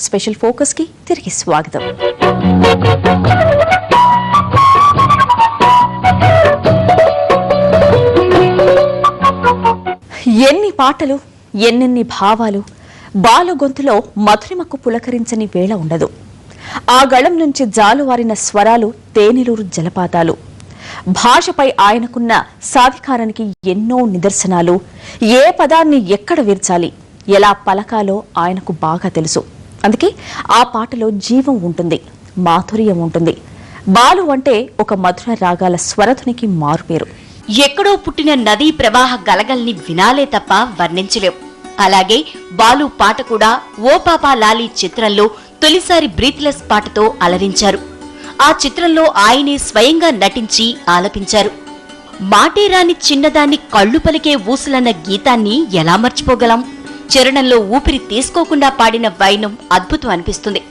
Special focus కి తిరిగి స్వాగతం. ఎన్ని పాటలు, ఎన్నెన్ని భావాలు, బాలు గొంతులో మధురిమకు పులకరించని వేళ ఉండదు. ఆ గళం నుంచి జాలువారిన స్వరాలు తేనెలూరు జలపాతాలు. భాషపై ఆయనకున్న సాధికారానికి ఎన్నో నిదర్శనాలు. ఏ పదాన్ని ఎక్కడ విర్చాలి, ఎలా పలకాలో ఆయనకు బాగా తెలుసు. అందుకే ఆ పాటలో జీవం ఉంటుంది, మాధుర్యం ఉంటుంది. బాలు అంటే ఒక మధుర రాగాల స్వరధునికి మారుపేరు. ఎక్కడో పుట్టిన నదీ ప్రవాహ గలగల్ని వినాలే తప్ప వర్ణించలేం. అలాగే బాలు పాట కూడా ఓ పాపా లాలి చిత్రంలో తొలిసారి బ్రీత్లెస్ పాటతో అలరించారు. ఆ చిత్రంలో ఆయనే స్వయంగా నటించి ఆలపించారు. మాటేరాని చిన్నదాన్ని కళ్ళు పలికే ఊసులన్న గీతాన్ని ఎలా మర్చిపోగలం? చరణంలో ఊపిరి తీసుకోకుండా పాడిన వైనం అద్భుతం అనిపిస్తుంది.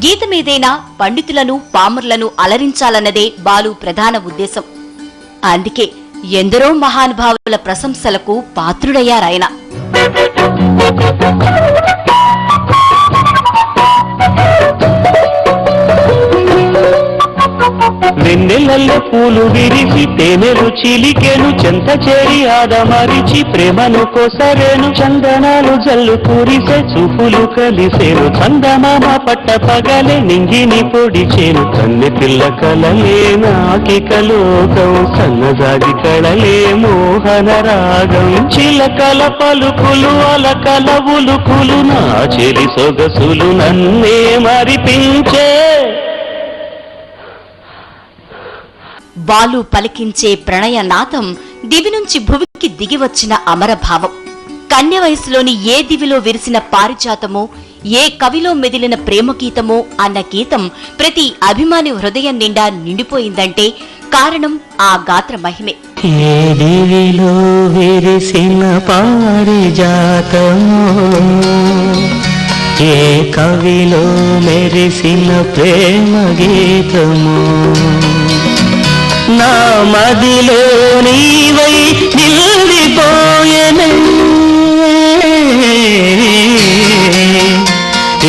గీతమేదైనా పండితులను పామరులను అలరించాలన్నదే బాలు ప్రధాన ఉద్దేశం. అందుకే ఎందరో మహానుభావుల ప్రశంసలకు పాత్రుడయ్యారాయన. వెన్నెలల్లె పూలు విరిసి తేనెలు చిలికెను, చెంత చేరి ఆదమరిచి ప్రేమను కోసరేను, చందనాలు జల్లు కురిసే చూపులు కలిసేను, చందమామ పట్ట పగలే నింగిని పొడిచేను, కన్నె పిల్ల కలలే నాకిక లోకం, సన్నజాజి కళలే మోహన రాగం, చిలకల పలుకులు అలకల ఉలుకులు, నా చెలి సొగసులు నన్నే మరిపించే. బాలు పలికించే ప్రణయనాథం దివి నుంచి భువికి దిగివచ్చిన అమరభావం. కన్య వయసులోని ఏ దివిలో విరిసిన పారిజాతమో, ఏ కవిలో మెదిలిన ప్రేమగీతమో అన్న గీతం ప్రతి అభిమాని హృదయం నిండా నిండిపోయిందంటే కారణం ఆ గాత్ర మహిమే. ఏ దివిలో విరిసిన పారిజాతమో, ఏ కవిలో మెరిసిన ప్రేమ గీతమో, నా మదిలో నీవై నిలిపోయెనే.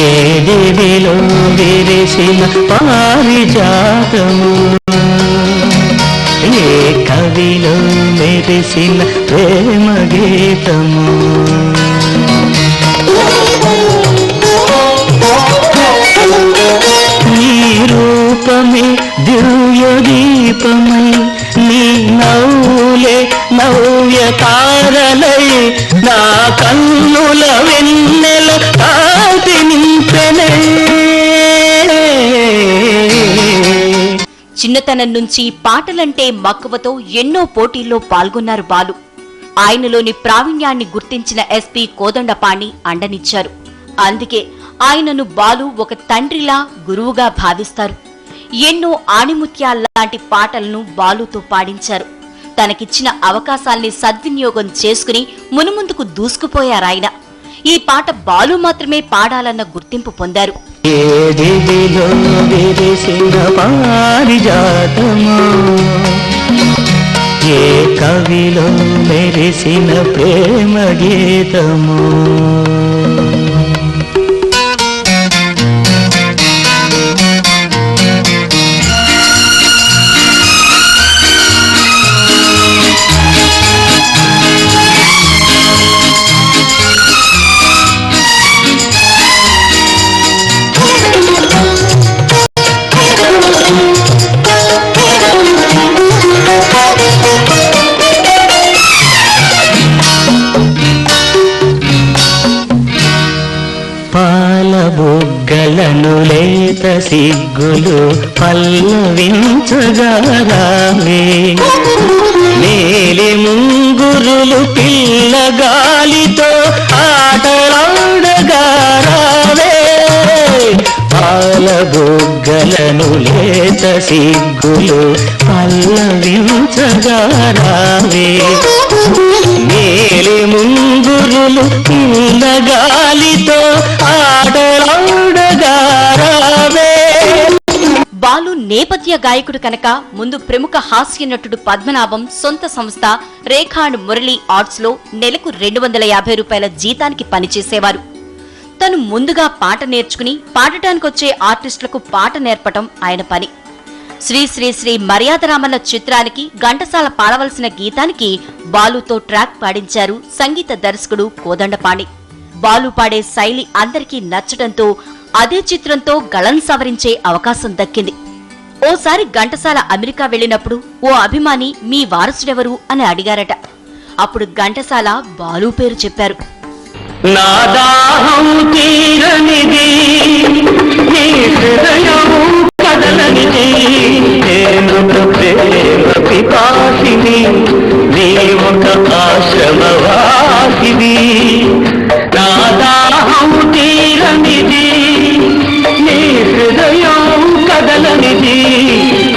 ఏ దివిలో విరిసిన పారిజాతము, ఏ కవిలో మెరిసిన ప్రేమ గీతము. నీ రూపమే దివ్య దీపమై, నీ నవ్వులే నవ్య తారలై, నా కన్నుల వెన్నెల కాంతి నింపెనే. చిన్నతనం నుంచి పాటలంటే మక్కువతో ఎన్నో పోటీల్లో పాల్గొన్నారు బాలు. ఆయనలోని ప్రావీణ్యాన్ని గుర్తించిన ఎస్పీ కోదండపాణి అండనిచ్చారు. అందుకే ఆయనను బాలు ఒక తండ్రిలా, గురువుగా భావిస్తారు. ఎన్నో ఆణిముత్యాల్లాంటి పాటలను బాలుతో పాడించారు. తనకిచ్చిన అవకాశాల్ని సద్వినియోగం చేసుకుని మునుముందుకు దూసుకుపోయారాయన. ఈ పాట బాలు మాత్రమే పాడాలన్న గుర్తింపు పొందారు. ఏ దివిలో విరిసిన పారిజాతమో, ఏ కవిలో మెరిసిన ప్రేమ గీతమో. బుగ్గలను లేత సిగ్గులు పల్లవించగారావే, మేలి ముంగురులు పిల్లగాలితో ఆటలాడగారావే, పాల బుగ్గలను లేత సిగ్గులు పల్లవించగారావే, మేలి ముంగురులు పిల్లగాలితో ఆటలాడగారావే. బాలు నేపథ్య గాయకుడు కనుక ముందు ప్రముఖ హాస్య నటుడు పద్మనాభం సొంత సంస్థ రేఖా అండ్ మురళీ ఆర్ట్స్ లో నెలకు 250 రూపాయల జీతానికి పనిచేసేవారు. తను ముందుగా పాట నేర్చుకుని పాడటానికొచ్చే ఆర్టిస్టులకు పాట నేర్పటం ఆయన పని. శ్రీ శ్రీ శ్రీ మర్యాదరామన్న చిత్రానికి ఘంటసాల పాడవలసిన గీతానికి బాలుతో ట్రాక్ పాడించారు సంగీత దర్శకుడు కోదండపాణి. బాలు పాడే శైలి అందరికీ నచ్చడంతో అదే చిత్రంతో గళం సవరించే అవకాశం దక్కింది. ఓసారి ఘంటసాల అమెరికా వెళ్లినప్పుడు ఓ అభిమాని మీ వారసుడెవరు అని అడిగారట. అప్పుడు ఘంటసాల బాలు పేరు చెప్పారు. నా దాహం తీరనిది, నీ హృదయం కదలనిది, నేను ప్రేమ పిపాసిని, నీ ఒక ఆశ్రమవాసిని. నా దాహం తీరనిది, నీ హృదయం కదలనిది,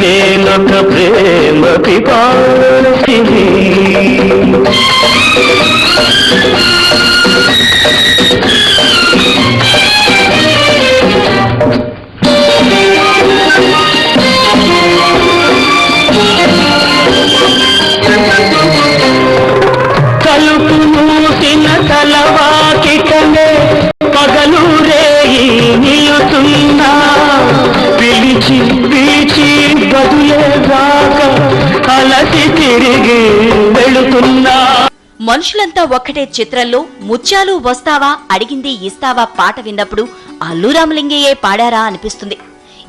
నేనొక ప్రేమ పిపాసిని. కలుపు మూసిన తలవాకిటనే పగలు రేయి నిలుతున్నా, పిలిచి పిలిచి బదులే రాక అలసి తిరిగి వెళుతున్నా. మనుషులంతా ఒక్కటే చిత్రంలో ముత్యాలు వస్తావా అడిగింది ఇస్తావా పాట విన్నప్పుడు అల్లు రామలింగయ్యే పాడారా అనిపిస్తుంది.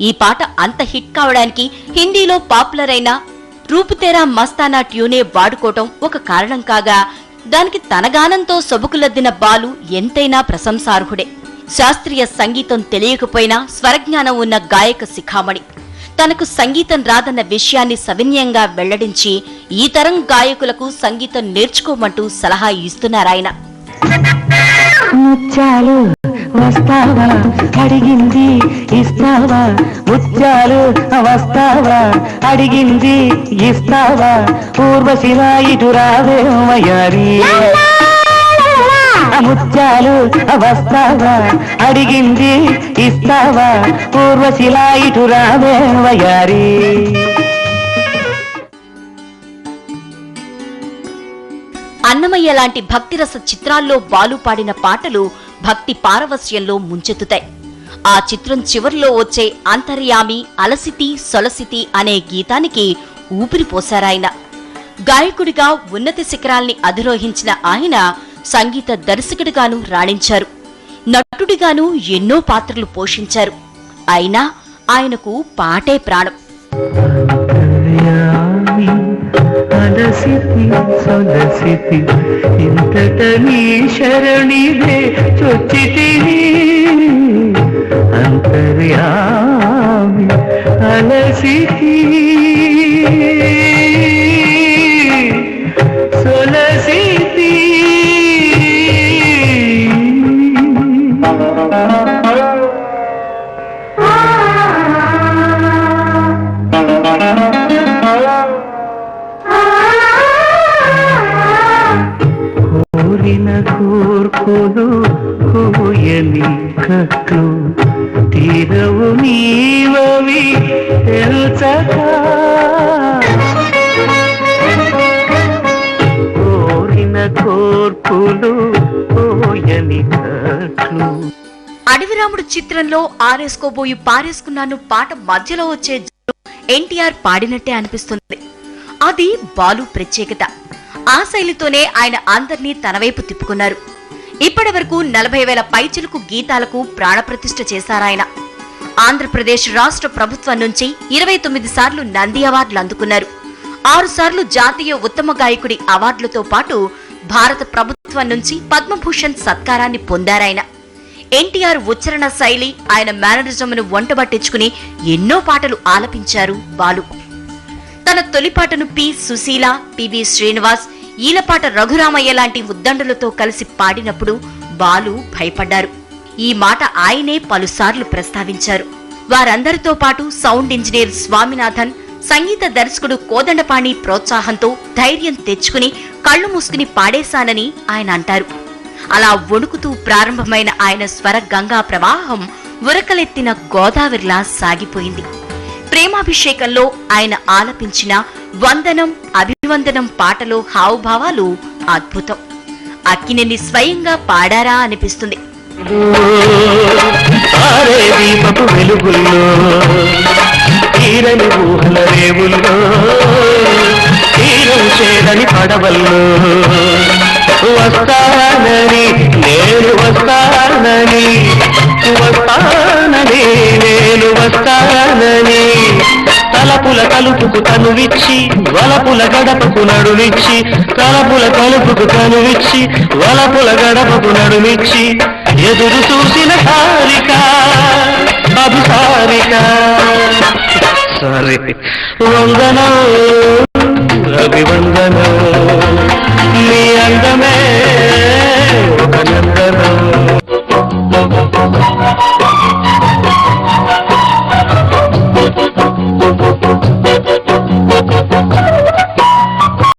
ఈ పాట అంత హిట్ కావడానికి హిందీలో పాపులర్ అయిన రూపుతేరా మస్తానా ట్యూనే వాడుకోవటం ఒక కారణం కాగా, దానికి తన గానంతో సొబుకులద్దిన బాలు ఎంతైనా ప్రశంసార్హుడే. శాస్త్రీయ సంగీతం తెలియకపోయినా స్వరజ్ఞానం ఉన్న గాయక శిఖామణి. తనకు సంగీతం రాదన్న విషయాన్ని సవినయంగా వెల్లడించి ఈ తరం గాయకులకు సంగీతం నేర్చుకోమంటూ సలహా ఇస్తున్నారాయన. ముత్యాలు వస్తావా అడిగింది ఇస్తావా, ముత్యాలు వస్తావా అడిగింది ఇస్తావా, ఊర్వశిలా ఇటు రావే వయారి. ముత్యాలు వస్తావా అడిగింది ఇస్తావా, ఊర్వశిలా ఇటు రావే వయారి. అన్నమయ్య లాంటి భక్తిరస చిత్రాల్లో బాలు పాడిన పాటలు భక్తి పారవస్యంలో ముంచెత్తుతాయి. ఆ చిత్రం చివర్లో వచ్చే అంతర్యామి అలసితి సొలసితి అనే గీతానికి ఊపిరిపోశారాయన. గాయకుడిగా ఉన్నత శిఖరాల్ని అధిరోహించిన ఆయన సంగీత దర్శకుడిగాను రాణించారు. నటుడిగాను ఎన్నో పాత్రలు పోషించారు. అయినా ఆయనకు పాటే ప్రాణం. అలసితి సొలసితి ఇంతట నీ శరణిదే చొచ్చితిని, అంతర్యామి అలసితి సొలసితి. కూర్పులు కోయని కట్లు తీరవు నీవవి తెలుసగా, కోరిన కోర్పులు కోయని కట్లు. అడవిరాముడు చిత్రంలో ఆరేసుకోబోయి పారేసుకున్నాను పాట మధ్యలో వచ్చే ఎన్టీఆర్ పాడినట్టే అనిపిస్తుంది. అది బాలు ప్రత్యేకత. ఆ శైలితోనే ఆయన అందర్నీ తన వైపు తిప్పుకున్నారు. ఇప్పటి వరకు 40,000 పైచిలుకు గీతాలకు ప్రాణప్రతిష్ఠ చేశారాయన. ఆంధ్రప్రదేశ్ రాష్ట్ర ప్రభుత్వం నుంచి 29 సార్లు నంది అవార్డులు అందుకున్నారు. 6 సార్లు జాతీయ ఉత్తమ గాయకుడి అవార్డులతో పాటు భారత ప్రభుత్వం నుంచి పద్మభూషణ్ సత్కారాన్ని పొందారాయన. ఎన్టీఆర్ ఉచ్చరణ శైలి, ఆయన మేనరిజంను వంటబట్టించుకుని ఎన్నో పాటలు ఆలపించారు బాలు. తన తొలిపాటను పి సుశీల, పివి శ్రీనివాస్, ఈలపాట రఘురామయ్య లాంటి ఉద్దండులతో కలిసి పాడినప్పుడు బాలు భయపడ్డారు. ఈ మాట ఆయనే పలుసార్లు ప్రస్తావించారు. వారందరితో పాటు సౌండ్ ఇంజనీర్ స్వామినాథన్, సంగీత దర్శకుడు కోదండపాణి ప్రోత్సాహంతో ధైర్యం తెచ్చుకుని కళ్లు మూసుకుని పాడేశానని ఆయన అంటారు. అలా వణుకుతూ ప్రారంభమైన ఆయన స్వర గంగా ప్రవాహం ఉరకలెత్తిన గోదావరిలా సాగిపోయింది. ప్రేమాభిషేకంలో ఆయన ఆలపించిన వందనం అభివందనం పాటలో హావభావాలు అద్భుతం. అక్కినేని స్వయంగా పాడారా అనిపిస్తుంది. ఆరే దీపపు వెలుగుల్లో తీరని ఊహల రేవుల్లో తీరం చేరని పడవల్లో వస్తానని నేను వస్తానని నేను వస్తానని తలపుల తలుపుకు తనువిచ్చి వలపుల గడపకు నడుమిచ్చి తలపుల తలుపుకు తనువిచ్చి వలపుల గడపకు నడుమిచ్చి ఎదురు చూసిన హారిక అభిసారిక సరే వందనం అభివందనం